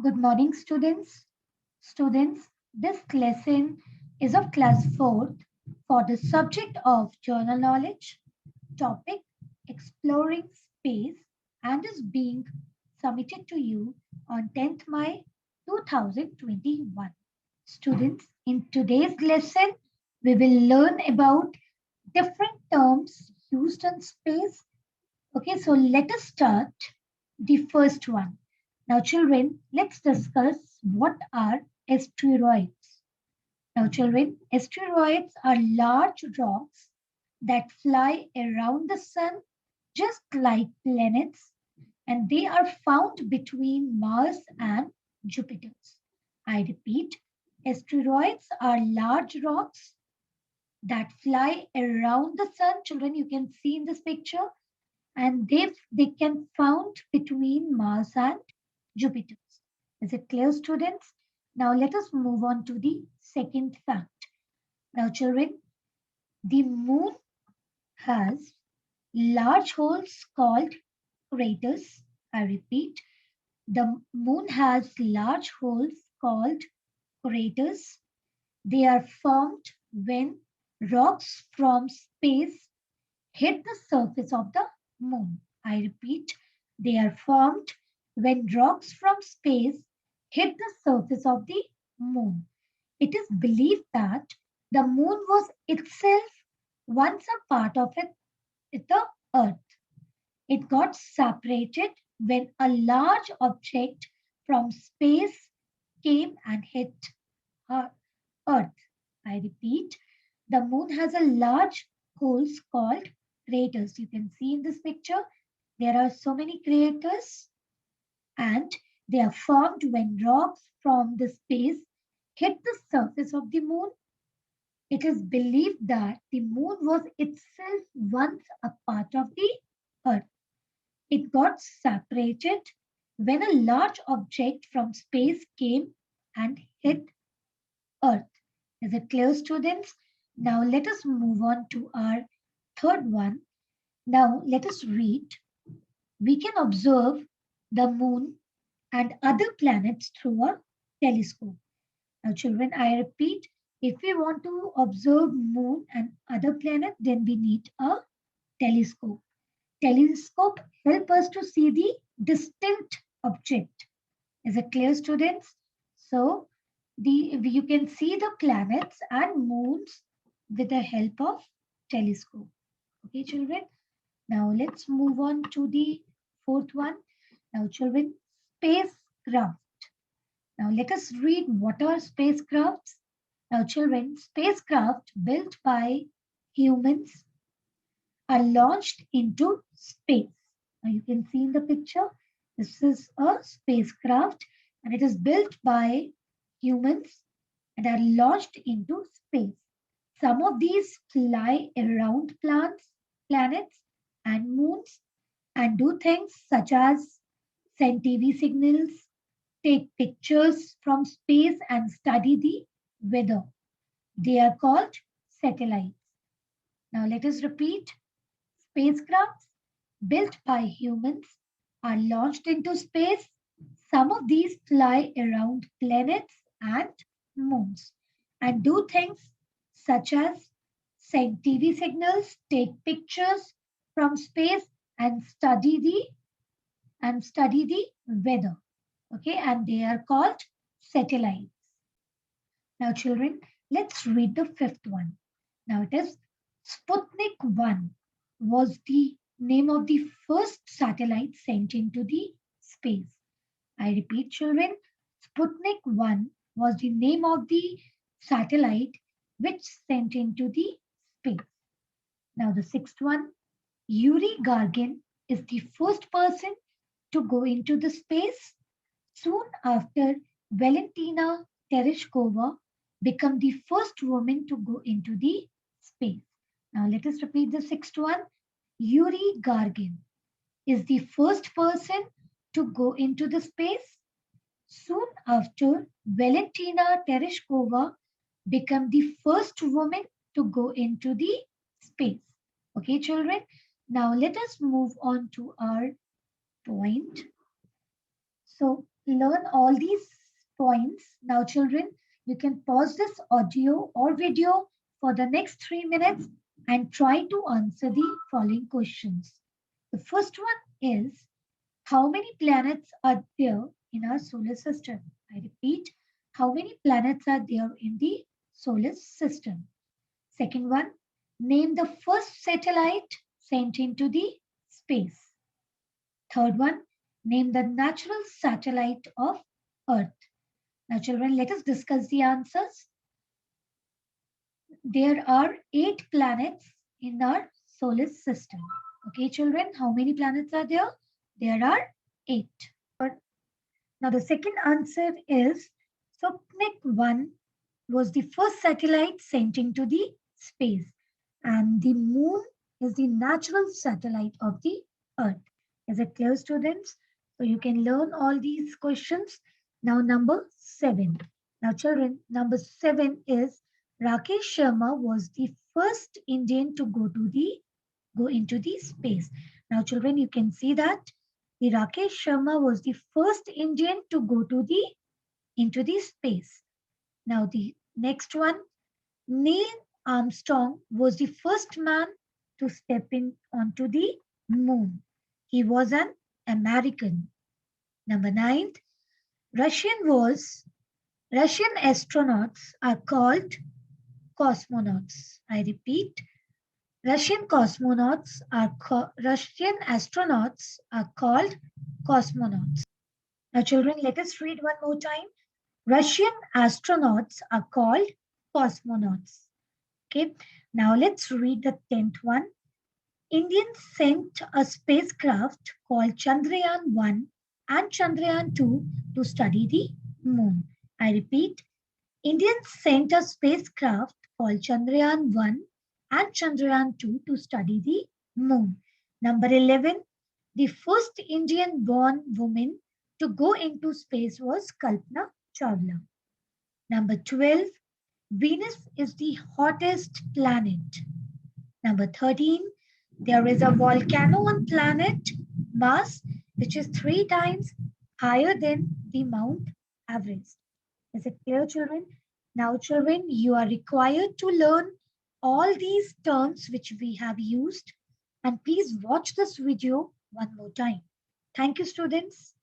Good morning, students. Students, this lesson is of class 4th for the subject of journal knowledge, topic exploring space, and is being submitted to you on 10th May 2021. Students, in today's lesson, we will learn about different terms used in space. Okay, so let us start the first one. Now, children, let's discuss what are asteroids. Now, children, asteroids are large rocks that fly around the sun just like planets, and they are found between Mars and Jupiter. I repeat, asteroids are large rocks that fly around the sun. Children, you can see in this picture, and they can found between Mars and Jupiter. Is it clear, students? Now let us move on to the second fact. Now, children, the moon has large holes called craters. I repeat, the moon has large holes called craters. They are formed when rocks from space hit the surface of the moon. I repeat, they are formed when rocks from space hit the surface of the moon. It is believed that the moon was itself once a part of the earth. It got separated when a large object from space came and hit uh, earth. I repeat, the moon has a large holes called craters. You can see in this picture, there are so many craters and they are formed when rocks from the space hit the surface of the moon. It is believed that the moon was itself once a part of the earth. It got separated when a large object from space came and hit earth. Is it clear, students? Now let us move on to our third one. Now let us read. We can observe the moon and other planets through a telescope. Now, children, I repeat, if we want to observe moon and other planet, then we need a telescope. Telescope help us to see the distant object. Is it clear, students? So, you can see the planets and moons with the help of telescope. Okay, children. Now let's move on to the fourth one. Now, children, spacecraft. Now let us read what are spacecrafts. Now, children, spacecraft built by humans are launched into space. Now you can see in the picture, this is a spacecraft and it is built by humans and are launched into space. Some of these fly around planets and moons and do things such as send TV signals, take pictures from space and study the weather. They are called satellites. Now let us repeat. Spacecrafts built by humans are launched into space. Some of these fly around planets and moons and do things such as send TV signals, take pictures from space and study the weather. Okay, and they are called satellites. Now, children, let's read the fifth one. Now, it is Sputnik 1 was the name of the first satellite sent into the space. I repeat, children, Sputnik 1 was the name of the satellite which sent into the space. Now, the sixth one, Yuri Gagarin is the first person to go into the space. Soon after, Valentina Tereshkova became the first woman to go into the space. Now let us repeat the sixth one. Yuri Gagarin is the first person to go into the space. Soon after, Valentina Tereshkova became the first woman to go into the space. Okay, children. Now let us move on to our point. So learn all these points. Now, children, you can pause this audio or video for the next 3 minutes and try to answer the following questions. The first one is, how many planets are there in our solar system? I repeat, how many planets are there in the solar system? Second one, name the first satellite sent into the space. Third one, name the natural satellite of Earth. Now, children, let us discuss the answers. There are 8 planets in our solar system. Okay, children, how many planets are there? There are 8. Now, the second answer is Sputnik 1 was the first satellite sent into the space, and the moon is the natural satellite of the Earth. Is it clear, students? So you can learn all these questions. Now, number 7. Now, children, number 7 is Rakesh Sharma was the first Indian to go into the space. Now, children, you can see that the Rakesh Sharma was the first Indian to go to the into the space. Now, the next one, Neil Armstrong was the first man to step in onto the moon. He was an American. Number 9, Russian astronauts are called cosmonauts. I repeat, Russian astronauts are called cosmonauts. Now, children, let us read one more time. Russian astronauts are called cosmonauts. Okay, now let's read the 10th one. Indians sent a spacecraft called Chandrayaan 1 and Chandrayaan 2 to study the moon. I repeat, Indians sent a spacecraft called Chandrayaan 1 and Chandrayaan 2 to study the moon. Number 11, the first Indian born woman to go into space was Kalpana Chawla. Number 12, Venus is the hottest planet. Number 13, there is a volcano on planet Mars, which is 3 times higher than the Mount Everest. Is it clear, children? Now, children, you are required to learn all these terms which we have used. And please watch this video one more time. Thank you, students.